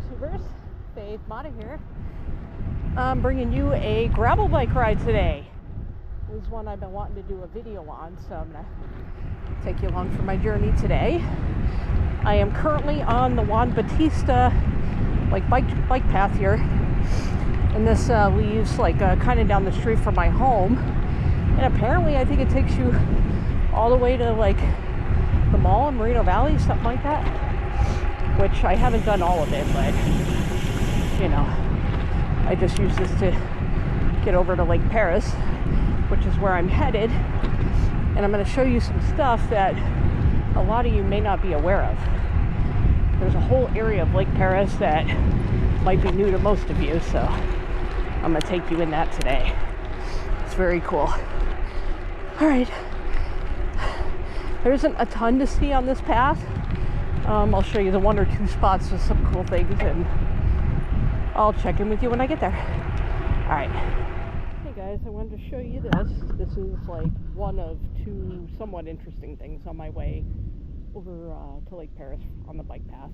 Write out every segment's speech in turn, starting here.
YouTubers, Faith Mata here. I'm bringing you a gravel bike ride today. This is one I've been wanting to do a video on, so I'm going to take you along for my journey today. I am currently on the Juan Bautista bike path here, and this leaves kind of down the street from my home. And apparently I think it takes you all the way to the mall in Moreno Valley, something like that. Which I haven't done all of it, but you know, I just use this to get over to Lake Perris, which is where I'm headed. And I'm going to show you some stuff that a lot of you may not be aware of. There's a whole area of Lake Perris that might be new to most of you, so I'm going to take you in that today. It's very cool. All right. There isn't a ton to see on this path. I'll show you the one or two spots with some cool things, and I'll check in with you when I get there. All right. Hey guys, I wanted to show you this. This is one of two somewhat interesting things on my way over to Lake Perris on the bike path.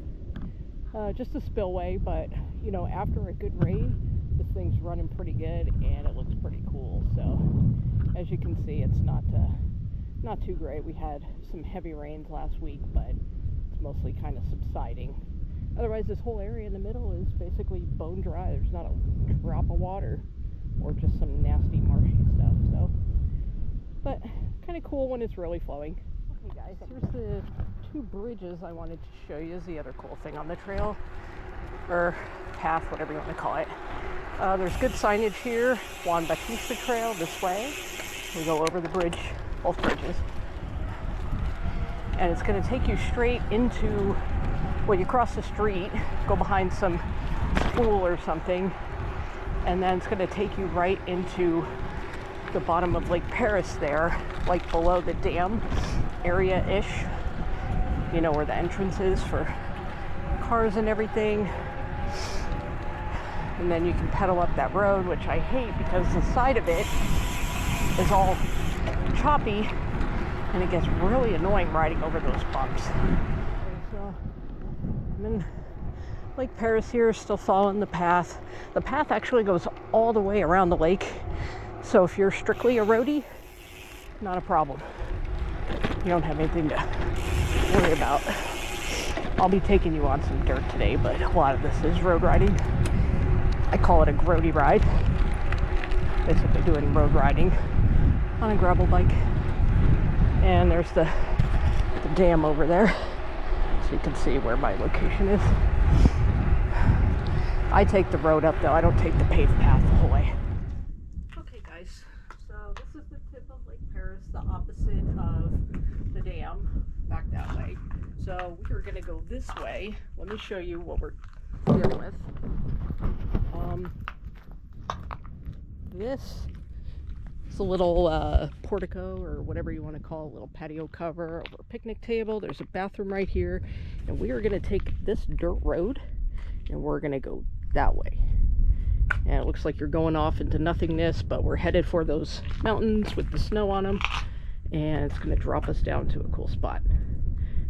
Just a spillway, but you know, after a good rain, this thing's running pretty good and it looks pretty cool. So as you can see, it's not too great. We had some heavy rains last week, but mostly kind of subsiding. Otherwise, this whole area in the middle is basically bone dry. There's not a drop of water or just some nasty marshy stuff. So, but kind of cool when it's really flowing. Okay guys, here's the two bridges I wanted to show you. Is the other cool thing on the trail, or path, whatever you want to call it. There's good signage here. Juan Bautista Trail this way. We go over the bridge, both bridges. And it's going to take you straight into, well, you cross the street, go behind some school or something, and then it's going to take you right into the bottom of Lake Perris there, below the dam area-ish, you know, where the entrance is for cars and everything. And then you can pedal up that road, which I hate because the side of it is all choppy, and it gets really annoying riding over those bumps. So I'm in Lake Perris here, still following the path. The path actually goes all the way around the lake, so if you're strictly a roadie, not a problem. You don't have anything to worry about. I'll be taking you on some dirt today, but a lot of this is road riding. I call it a grody ride. Basically doing road riding on a gravel bike. And there's the dam over there, so you can see where my location is. I take the road up though, I don't take the paved path the whole way. Okay guys, so this is the tip of Lake Perris, the opposite of the dam, back that way. So we're gonna go this way. Let me show you what we're dealing with. This is a little portico, or whatever you want to call it, a little patio cover over a picnic table. There's a bathroom right here, and we are going to take this dirt road and we're going to go that way. And it looks like you're going off into nothingness, but we're headed for those mountains with the snow on them, and it's going to drop us down to a cool spot.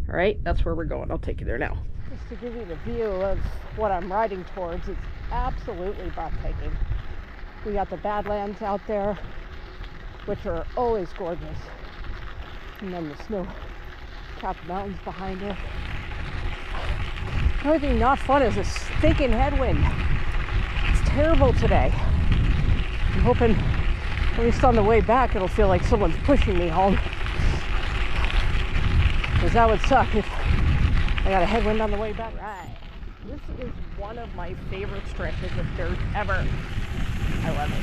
All right, that's where we're going. I'll take you there now. Just to give you the view of what I'm riding towards, it's absolutely breathtaking. We got the Badlands out there, which are always gorgeous, and then the snow-capped mountains behind it. The only thing not fun is a stinking headwind. It's terrible today. I'm hoping, at least on the way back, it'll feel like someone's pushing me home, because that would suck if I got a headwind on the way back. Right. This is one of my favorite stretches of dirt ever. I love it.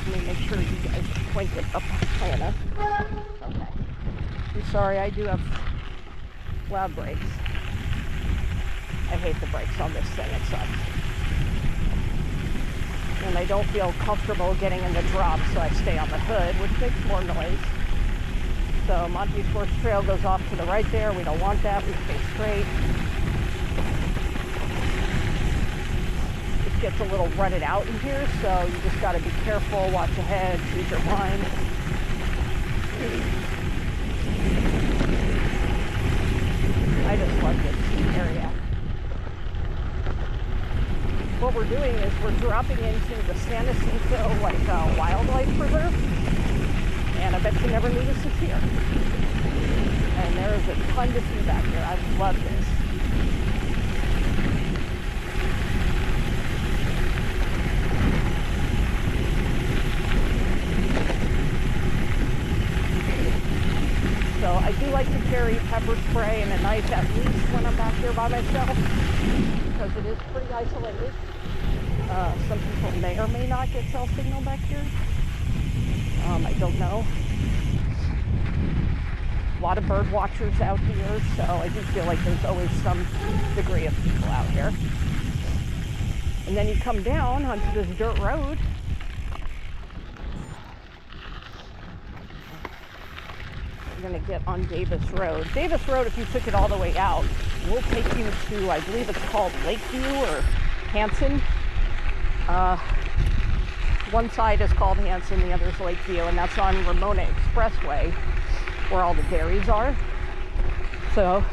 Let me make sure you guys are pointed up high enough. Okay. I'm sorry, I do have loud brakes. I hate the brakes on this thing, it sucks. And I don't feel comfortable getting in the drop, so I stay on the hood, which makes more noise. So Monty's Horse Trail goes off to the right there. We don't want that, we stay straight. Gets a little rutted out in here, so you just got to be careful, watch ahead, choose your line. we're doing is we're dropping into the San Jacinto Wildlife Preserve, and I bet you never knew this is here. And there is a ton to see back here. I love this. So I do like to carry pepper spray and a knife at least when I'm back here by myself, because it is pretty isolated. Some people may or may not get cell signal back here. I don't know. A lot of bird watchers out here, so I do feel like there's always some degree of people out here. And then you come down onto this dirt road. We're going to get on Davis Road. Davis Road, if you took it all the way out, will take you to, I believe it's called Lakeview or Hanson. One side is called Hanson, the other is Lakeview, and that's on Ramona Expressway, where all the dairies are. So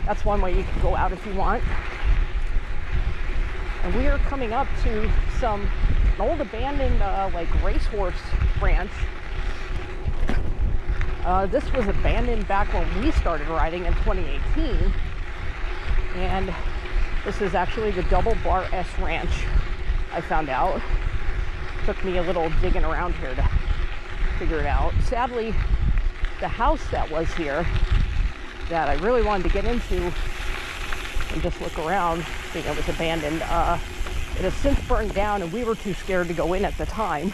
that's one way you can go out if you want. And we are coming up to an old abandoned racehorse ranch. This was abandoned back when we started riding in 2018, and this is actually the Double Bar S Ranch. I found out. Took me a little digging around here to figure it out. Sadly, the house that was here that I really wanted to get into and just look around, seeing it was abandoned, it has since burned down, and we were too scared to go in at the time,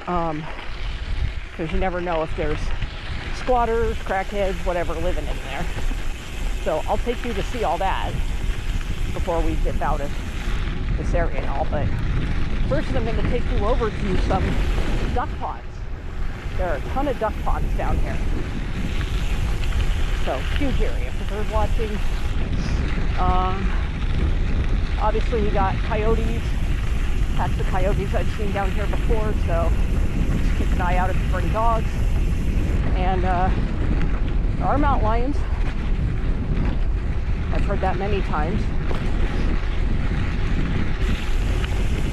because you never know if there's squatters, crackheads, whatever living in there. So I'll take you to see all that before we dip out of this area and all. But first, I'm going to take you over to some duck ponds. There are a ton of duck ponds down here. So, huge area for bird watching. Obviously, we got coyotes. Packs of coyotes I've seen down here before, so just keep an eye out if you bring dogs. And there are mountain lions. I've heard that many times.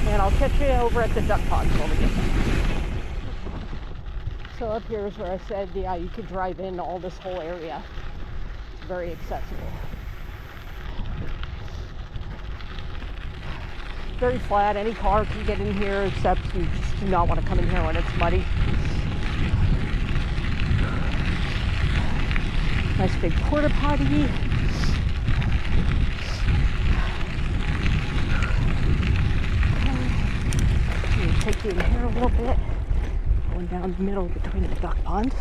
And I'll catch you over at the duck ponds when we get there. So up here is where I said, yeah, you could drive in all this whole area. It's very accessible. Very flat. Any car can get in here, except you just do not want to come in here when it's muddy. Nice big porta potty. Take you in here a little bit, going down the middle between the duck ponds.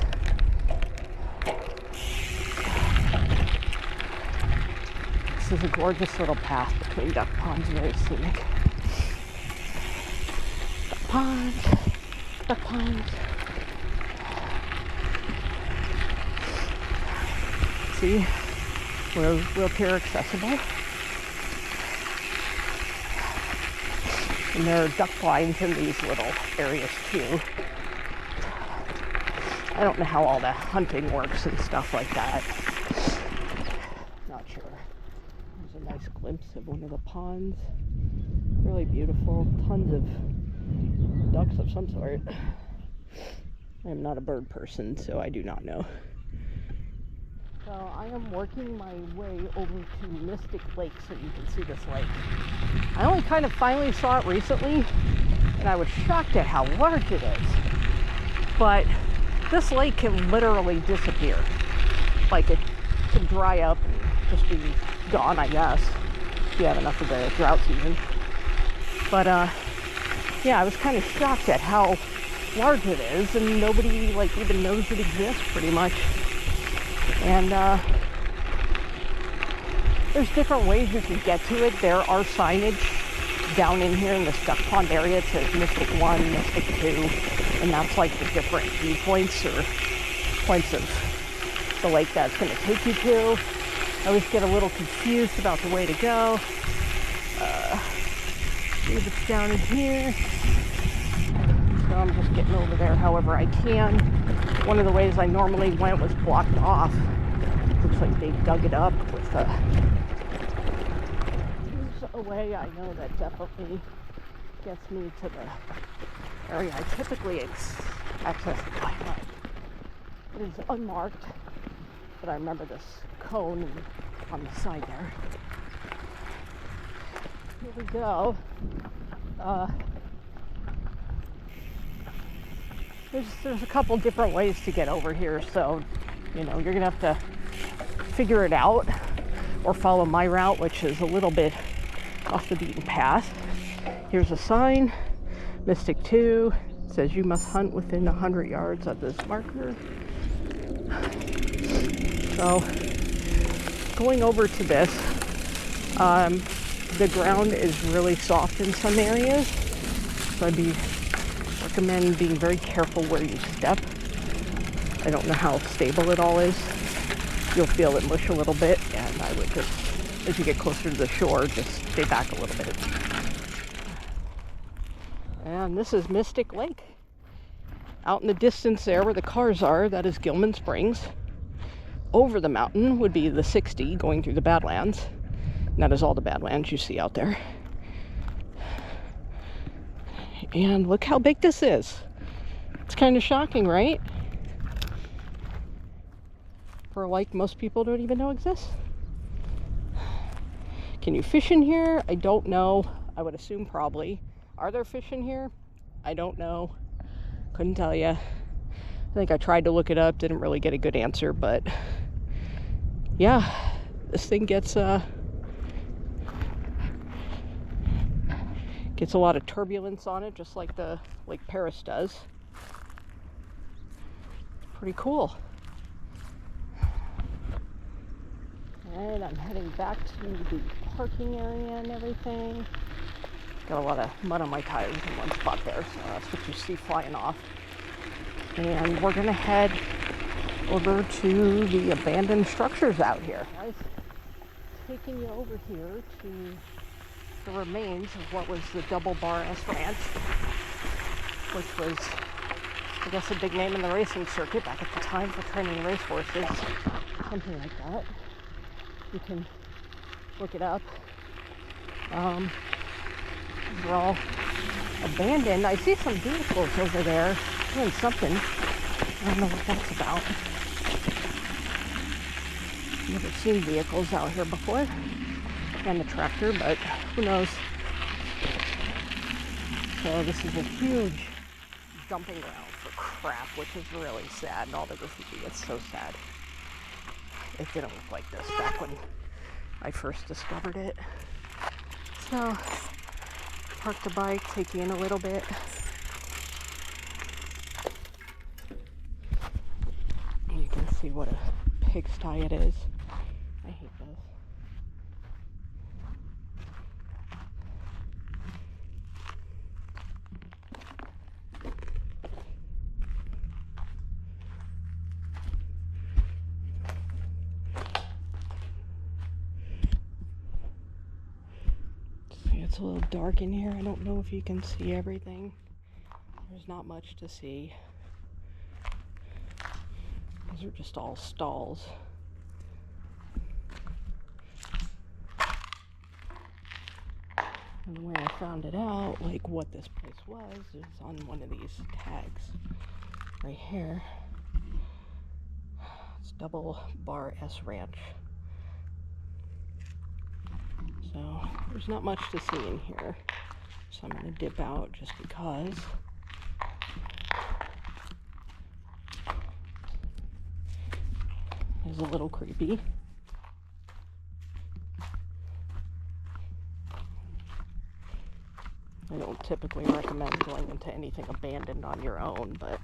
This is a gorgeous little path between duck ponds, very scenic. Duck ponds, duck ponds. See, we're wheelchair accessible. And there are duck blinds in these little areas too. I don't know how all the hunting works and stuff like that. Not sure. There's a nice glimpse of one of the ponds. Really beautiful. Tons of ducks of some sort. I am not a bird person, so I do not know. So I am working my way over to Mystic Lake so you can see this lake. I only kind of finally saw it recently, and I was shocked at how large it is. But this lake can literally disappear. Like, it can dry up and just be gone, I guess, if you have enough of the drought season. But yeah, I was kind of shocked at how large it is, and nobody even knows it exists pretty much. And there's different ways you can get to it. There are signage down in here in this duck pond area. It says Mystic 1, Mystic 2, and that's like the different viewpoints or points of the lake that's going to take you to. I always get a little confused about the way to go. See if it's down in here. So I'm just getting over there however I can. One of the ways I normally went was blocked off. Looks like they dug it up with a way I know that definitely gets me to the area I typically access the wildlife. It is unmarked, but I remember this cone on the side there. Here we go. There's a couple different ways to get over here, so you're gonna have to figure it out or follow my route, which is a little bit off the beaten path. Here's a sign, Mystic 2. It says you must hunt within 100 yards of this marker. So going over to this, the ground is really soft in some areas, so I'd recommend being very careful where you step. I don't know how stable it all is. You'll feel it mush a little bit, and I would just, as you get closer to the shore, just stay back a little bit. And this is Mystic Lake. Out in the distance there where the cars are, that is Gilman Springs. Over the mountain would be the 60 going through the Badlands. And that is all the Badlands you see out there. And look how big this is. It's kind of shocking, right? For a lake most people don't even know exists. Can you fish in here? I don't know. I would assume probably. Are there fish in here? I don't know. Couldn't tell you. I think I tried to look it up, didn't really get a good answer, but yeah, this thing gets a lot of turbulence on it, just like the Lake Perris does. Pretty cool. And I'm heading back to the parking area and everything. Got a lot of mud on my tires in one spot there, so that's what you see flying off. And we're gonna head over to the abandoned structures out here. Guys, taking you over here to the remains of what was the Double Bar S Ranch, which was, I guess, a big name in the racing circuit back at the time for training racehorses, something like that. You can look it up. They're all abandoned. I see some vehicles over there doing something. I don't know what that's about. Never seen vehicles out here before. And the tractor, but who knows. So this is a huge dumping ground for crap, which is really sad. And all the graffiti, it's so sad. It didn't look like this back when I first discovered it. So, park the bike, take you in a little bit. And you can see what a pigsty it is. I hate this. It's a little dark in here. I don't know if you can see everything. There's not much to see. These are just all stalls. And the way I found it out, like what this place was, is on one of these tags right here. It's Double Bar S Ranch. So there's not much to see in here, so I'm going to dip out just because. It's a little creepy. I don't typically recommend going into anything abandoned on your own, but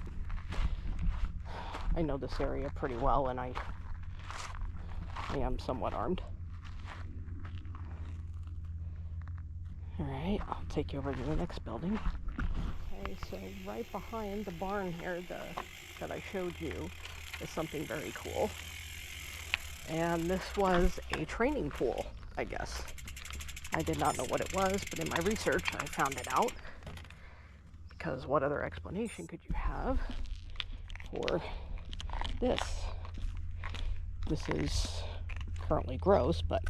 I know this area pretty well, and I am somewhat armed. Alright, I'll take you over to the next building. Okay, so right behind the barn here that I showed you is something very cool. And this was a training pool, I guess. I did not know what it was, but in my research I found it out. Because what other explanation could you have for this? This is currently gross, but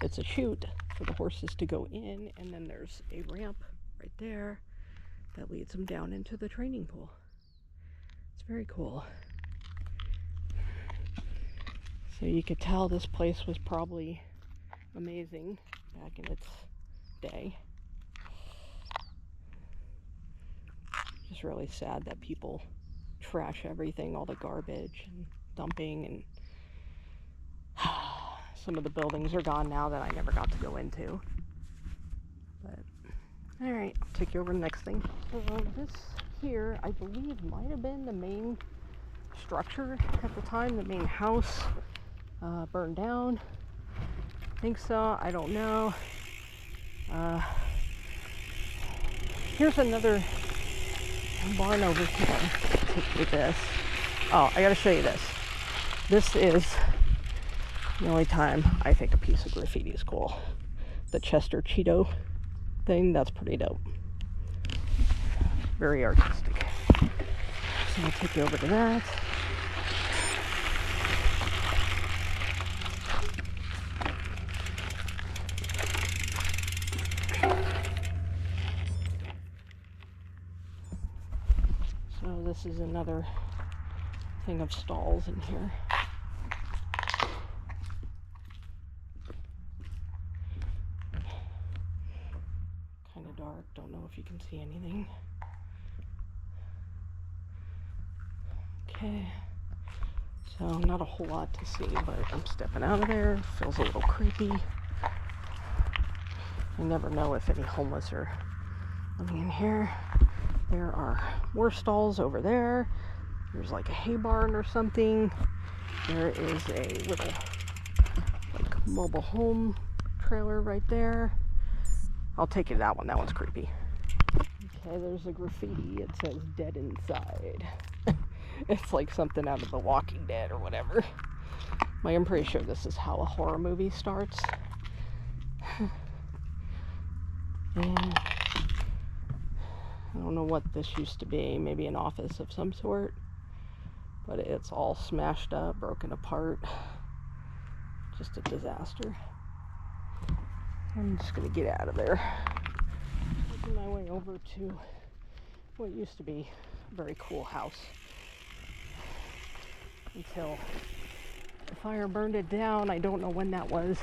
it's a chute for the horses to go in, and then there's a ramp right there that leads them down into the training pool. It's very cool. So you could tell this place was probably amazing back in its day. Just really sad that people trash everything, all the garbage and dumping, and some of the buildings are gone now that I never got to go into. But all right, I'll take you over to the next thing. So this here, I believe, might have been the main structure at the time, the main house. Burned down. I think so. I don't know. Here's another barn over here. Take you this. Oh, I gotta show you this. This is the only time I think a piece of graffiti is cool. The Chester Cheeto thing, that's pretty dope. Very artistic. So I'll take you over to that. So this is another thing of stalls in here. Kind of dark, don't know if you can see anything. Okay, so not a whole lot to see, but I'm stepping out of there. Feels a little creepy. You never know if any homeless are living in here. There are more stalls over there. There's like a hay barn or something. There is a little like mobile home trailer right there. I'll take you to that one. That one's creepy. Okay, there's a graffiti. It says "Dead Inside." It's like something out of The Walking Dead or whatever. I'm pretty sure this is how a horror movie starts. And I don't know what this used to be, maybe an office of some sort, but it's all smashed up, broken apart. Just a disaster. I'm just gonna get out of there. Making my way over to what used to be a very cool house until the fire burned it down. I don't know when that was.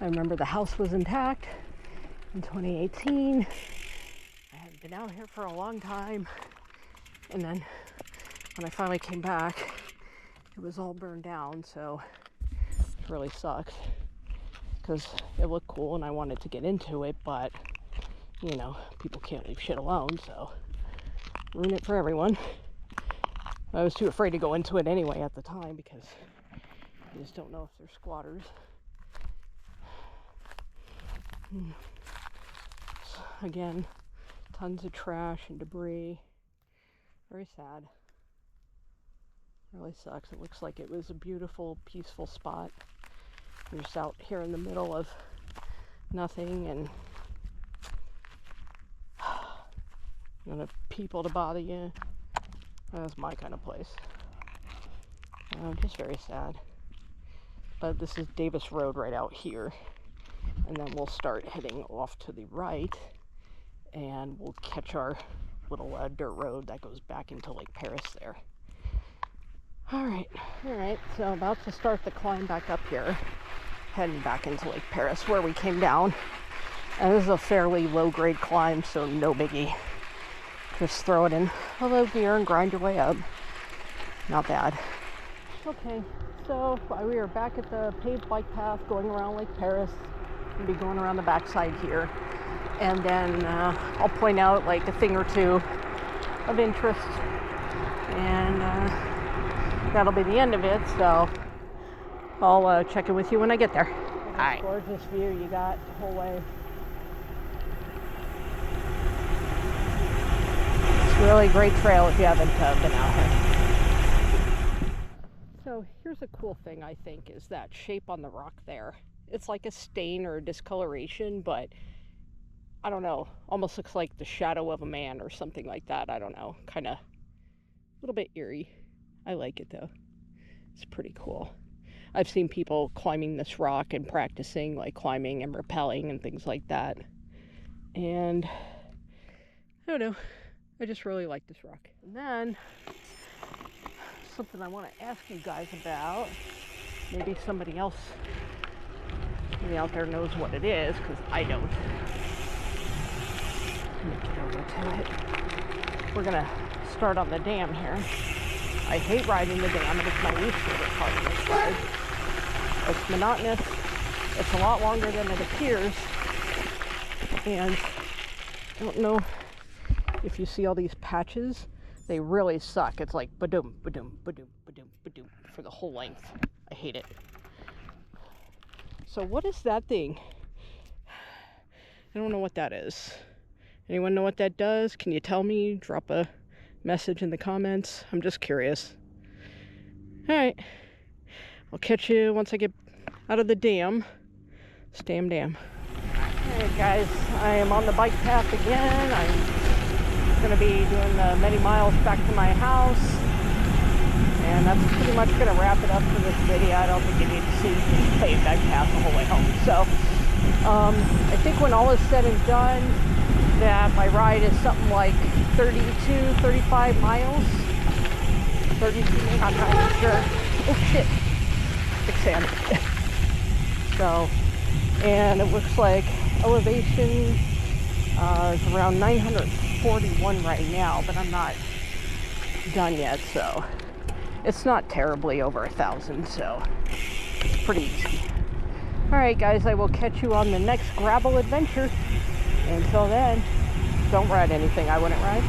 I remember the house was intact in 2018. I hadn't been out here for a long time, and then when I finally came back, it was all burned down. So it really sucked because it looked cool and I wanted to get into it, but you know, people can't leave shit alone, so ruin it for everyone. I was too afraid to go into it anyway at the time because you just don't know if they're squatters. Again, tons of trash and debris. Very sad. Really sucks. It looks like it was a beautiful, peaceful spot. You're just out here in the middle of nothing, and you don't have people to bother you. That's my kind of place. Just very sad. But this is Davis Road right out here. And then we'll start heading off to the right, and we'll catch our little dirt road that goes back into Lake Perris there. All right, so about to start the climb back up here, heading back into Lake Perris where we came down. And this is a fairly low-grade climb, so no biggie. Just throw it in a low gear and grind your way up. Not bad. Okay, so we are back at the paved bike path going around Lake Perris. We'll be going around the backside here, and then I'll point out like a thing or two of interest, and that'll be the end of it. So I'll check in with you when I get there. All right. Gorgeous view you got the whole way. It's a really great trail if you haven't been out here. So here's a cool thing I think is that shape on the rock there. It's like a stain or a discoloration, but I don't know, almost looks like the shadow of a man or something like that. I don't know, kind of a little bit eerie. I like it though. It's pretty cool. I've seen people climbing this rock and practicing, like climbing and rappelling and things like that. And I don't know, I just really like this rock. And then something I want to ask you guys about, maybe somebody else out there knows what it is, because I don't. Let me get over to it. We're gonna start on the dam here. I hate riding the dam, and it's my least favorite part of this ride. It's monotonous, it's a lot longer than it appears, and I don't know if you see all these patches, they really suck. It's like ba-doom, ba-doom, ba-doom, ba-doom, ba-doom for the whole length. I hate it. So what is that thing? I don't know what that is. Anyone know what that does? Can you tell me? Drop a message in the comments. I'm just curious. Alright. I'll catch you once I get out of the dam. Stam dam. Alright guys, I am on the bike path again. I'm going to be doing many miles back to my house. And that's pretty much going to wrap it up for this video. I don't think you need to see the paved bike path the whole way home. So, I think when all is said and done, that my ride is something like 32, 35 miles. 32, I'm not even sure. Oh shit. Quicksand. So, and it looks like elevation is around 941 right now, but I'm not done yet, so it's not terribly over 1,000, so it's pretty easy. Alright guys, I will catch you on the next gravel adventure. Until then, don't ride anything I wouldn't ride.